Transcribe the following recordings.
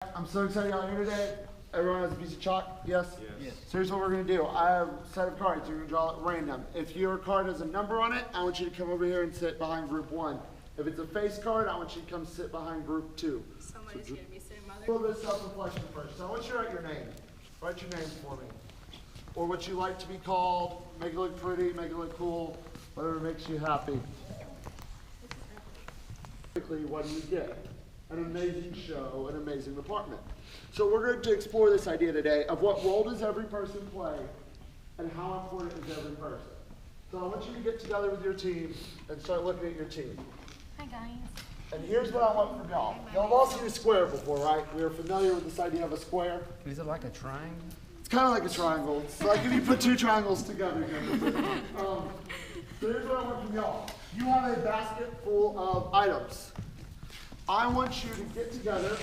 I'm so excited y'all here today. Everyone has a piece of chalk? Yes? Yes. So here's what we're going to do. I have a set of cards. You're going to draw it random. If your card has a number on it, I want you to come over here and sit behind group 1. If it's a face card, I want you to come sit behind group 2. Somebody's going to be saying mother. A little bit of self-reflection first. So I want you to write your name. Write your name for me. Or what you like to be called. Make it look pretty, make it look cool, whatever makes you happy. What do you get? An amazing show, an amazing department. So we're going to explore this idea today of what role does every person play and how important is every person. So I want you to get together with your team and start looking at your team. Hi guys. And here's what I want from y'all. Y'all have all seen a square before, right? We are familiar with this idea of a square. Is it like a triangle? It's kind of like a triangle. It's like if you put two triangles together. So here's what I want from y'all. You have a basket full of items. I want you to get together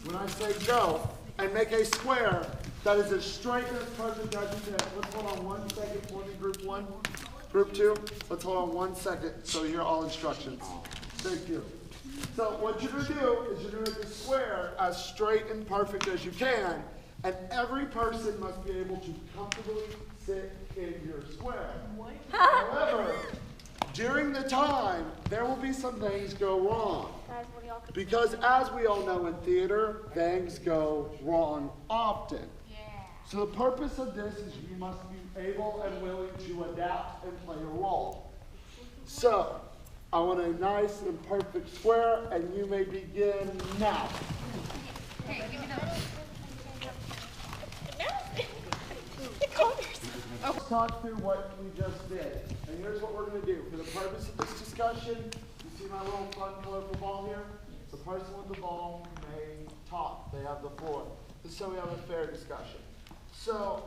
when I say go and make a square that is as straight and as perfect as you can. Let's hold on 1 second for me, group 1. Group 2, let's hold on 1 second so you hear all instructions. Thank you. So what you're going to do is you're going to make the square as straight and perfect as you can, and every person must be able to comfortably sit in your square. However, during the time, there will be some things go wrong. Because as we all know in theater, things go wrong often. So the purpose of this is you must be able and willing to adapt and play a role. So, I want a nice and perfect square, and you may begin now. Hey, give me those. Let's talk through what we just did. And here's what we're going to do. For the purpose of this discussion, you see my little fun, colorful ball here? The person with the ball may talk. They have the floor. Just so we have a fair discussion. So,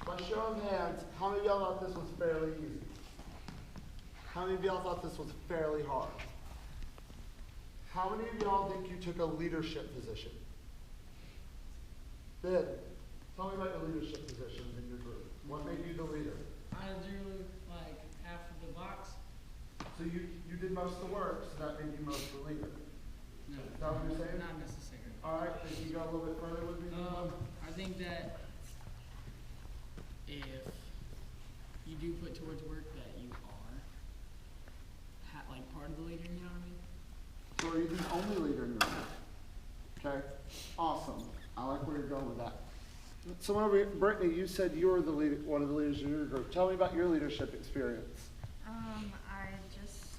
by show of hands, how many of y'all thought this was fairly easy? How many of y'all thought this was fairly hard? How many of y'all think you took a leadership position? Ben, tell me about your leadership positions in your group. What made you the leader? I drew like half of the box. So you did most of the work, so that made you most the leader. No, Is that what you're saying? not necessarily. All right, then you go a little bit further with me. I think that if you do put towards work that you are like part of the leader, you know what I mean? So are you the only leader in your group? Okay, awesome. I like where you're going with that. So Brittany, you said you were the leader, one of the leaders in your group. Tell me about your leadership experience. I just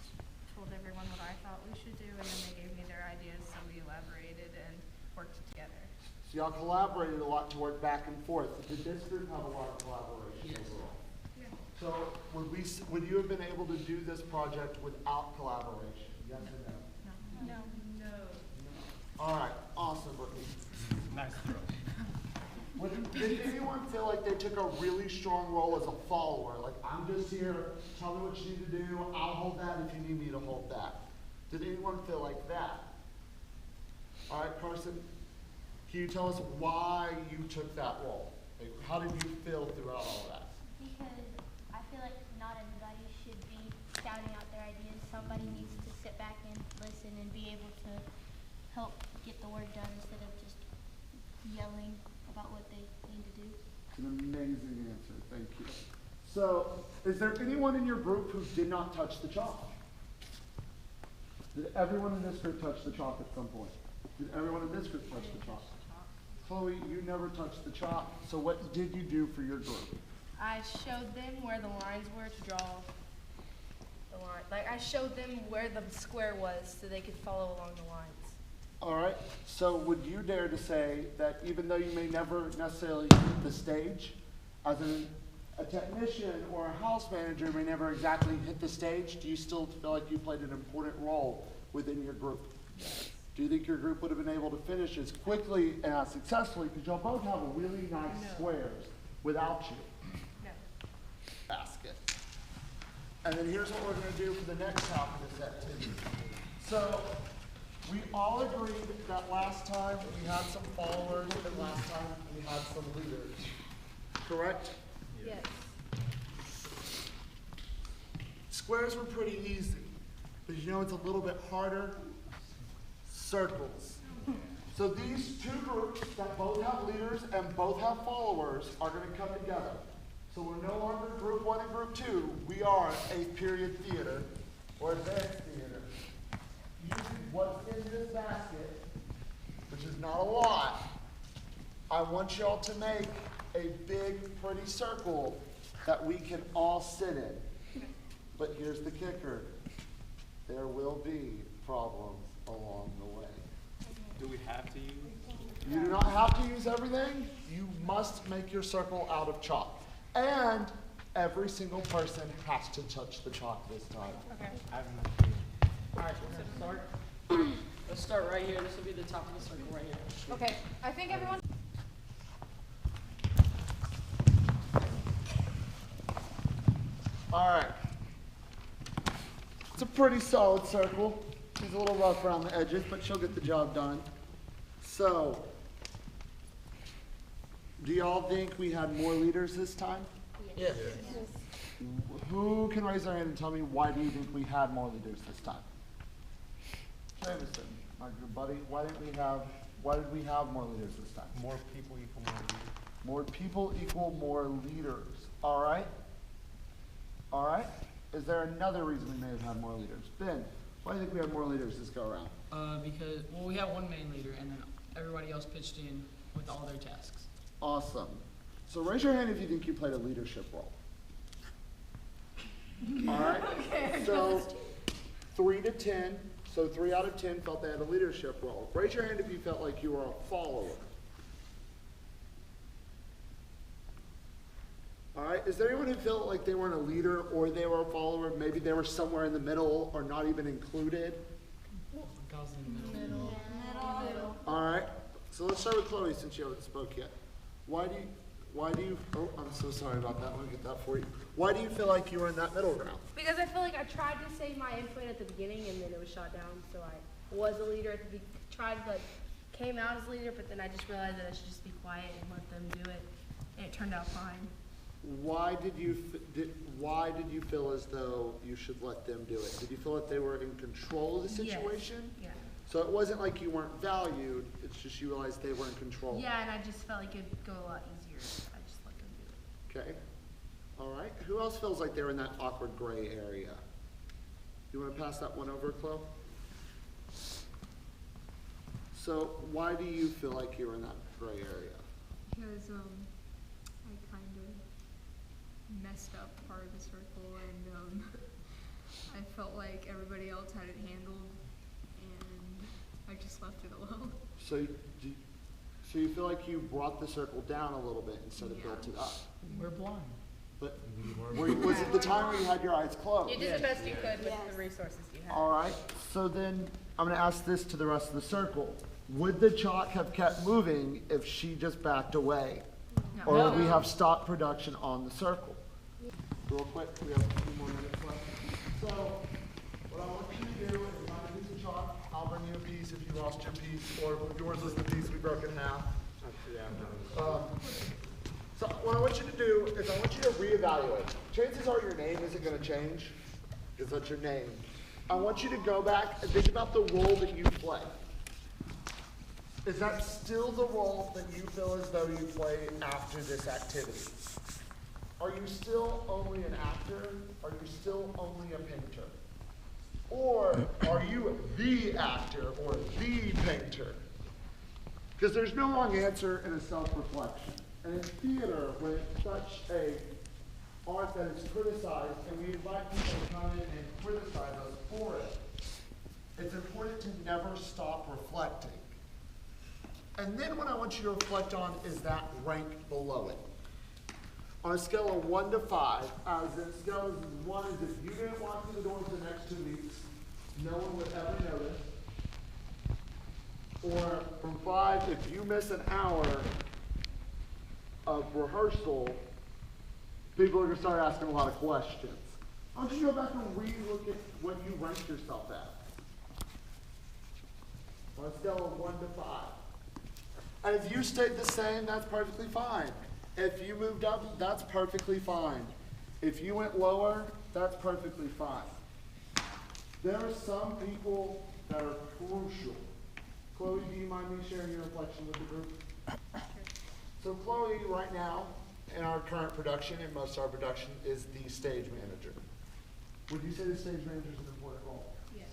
told everyone what I thought we should do, and then they gave me their ideas, so we elaborated and worked together. So y'all collaborated a lot to work back and forth. Did this group have a lot of collaboration overall? Yeah. So would you have been able to do this project without collaboration? Yes or no? No. No. All right, awesome, Brittany. Nice throw. Did anyone feel like they took a really strong role as a follower? Like, I'm just here, tell me what you need to do, I'll hold that if you need me to hold that. Did anyone feel like that? All right, Carson, can you tell us why you took that role? Like, how did you feel throughout all of that? Because I feel like not everybody should be shouting out their ideas. Somebody needs to sit back and listen and be able to help get the work done instead of just yelling about what they need to do. It's an amazing answer, thank you. So, is there anyone in your group who did not touch the chalk? Did everyone in this group touch the chalk at some point? Did everyone in this group touch the chalk? Chloe, you never touched the chalk, so what did you do for your group? I showed them where the lines were to draw the line. Like, I showed them where the square was so they could follow along the lines. All right, so would you dare to say that even though you may never necessarily hit the stage, as a technician or a house manager may never exactly hit the stage, do you still feel like you played an important role within your group? Yes. Do you think your group would have been able to finish as quickly and as successfully, because y'all both have really nice squares, without you? No. Basket. And then here's what we're going to do for the next half of this activity. So, we all agreed that last time we had some followers and last time we had some leaders. Correct? Yes. Squares were pretty easy, but you know it's a little bit harder? Circles. So these two groups that both have leaders and both have followers are going to come together. So we're no longer group 1 and group 2. We are 8th period theater or advanced theater. Using what's in this basket, which is not a lot, I want y'all to make a big, pretty circle that we can all sit in. But here's the kicker. There will be problems along the way. Do we have to use? You do not have to use everything. You must make your circle out of chalk. And every single person has to touch the chalk this time. Okay. I have enough to use. Alright, we're gonna start. Let's start right here. This will be the top of the circle right here. Okay. I think everyone. All right. It's a pretty solid circle. She's a little rough around the edges, but she'll get the job done. So, do y'all think we had more leaders this time? Yes. Who can raise their hand and tell me why do you think we had more leaders this time? Jameson, my good buddy, why did we have more leaders this time? More people equal more leaders. More people equal more leaders. All right? All right? Is there another reason we may have had more leaders? Ben, why do you think we had more leaders this go around? Because, well, we have one main leader and then everybody else pitched in with all their tasks. Awesome. So raise your hand if you think you played a leadership role. All right? So 3 to 10. So 3 out of 10 felt they had a leadership role. Raise your hand if you felt like you were a follower. All right, is there anyone who felt like they weren't a leader or they were a follower? Maybe they were somewhere in the middle or not even included? I was in the middle. All right, so let's start with Chloe since you haven't spoke yet. Why do you, oh, I'm so sorry about that. Let me get that for you. Why do you feel like you were in that middle ground? Because I feel like I tried to say my input at the beginning and then it was shot down. So I was a leader at the came out as leader, but then I just realized that I should just be quiet and let them do it, and it turned out fine. Why did you feel as though you should let them do it? Did you feel like they were in control of the Yes. situation? Yeah. So it wasn't like you weren't valued, it's just you realized they were in control. Yeah, and I just felt like it'd go a lot easier if I just let them do it. Okay. All right. Who else feels like they're in that awkward gray area? You want to pass that one over, Chloe? So why do you feel like you're in that gray area? Because I kind of messed up part of the circle and I felt like everybody else had it handled and I just left it alone. So you feel like you brought the circle down a little bit instead of Yeah. built it up. We're blind. But was it the time where you had your eyes closed? You did the best you could with the resources you had. All right. So then I'm going to ask this to the rest of the circle. Would the chalk have kept moving if she just backed away? No. Or would we have stopped production on the circle? Real quick, we have a few more minutes left. So, what I want you to do is find a piece of chalk. I'll bring you a piece if you lost your piece, or if yours was the piece we broke in half. So, what I want you to do is I want you to reevaluate. Chances are your name isn't going to change, because that's your name. I want you to go back and think about the role that you play. Is that still the role that you feel as though you play after this activity? Are you still only an actor? Are you still only a painter? Or are you the actor or the painter? Because there's no wrong answer in a self-reflection. And in theater, when it's such a art that is criticized, and we invite people to come in and criticize us for it, it's important to never stop reflecting. And then what I want you to reflect on is that rank below it. On a scale of 1 to 5, as in scale of 1 is if you didn't walk through the door for the next 2 weeks, no one would ever notice. Or from 5, if you miss an hour of rehearsal, people are going to start asking a lot of questions. I want you to go back and re-look at what you ranked yourself at. On a scale of 1 to 5. And if you stayed the same, that's perfectly fine. If you moved up, that's perfectly fine. If you went lower, that's perfectly fine. There are some people that are crucial. Chloe, do you mind me sharing your reflection with the group? So Chloe, right now, in our current production, and most of our production, is the stage manager. Would you say the stage manager is an important role? Yes.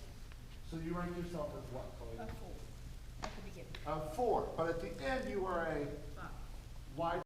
So you rank yourself as what, Chloe? A 4 at the beginning. A 4, but at the end you are a Five. why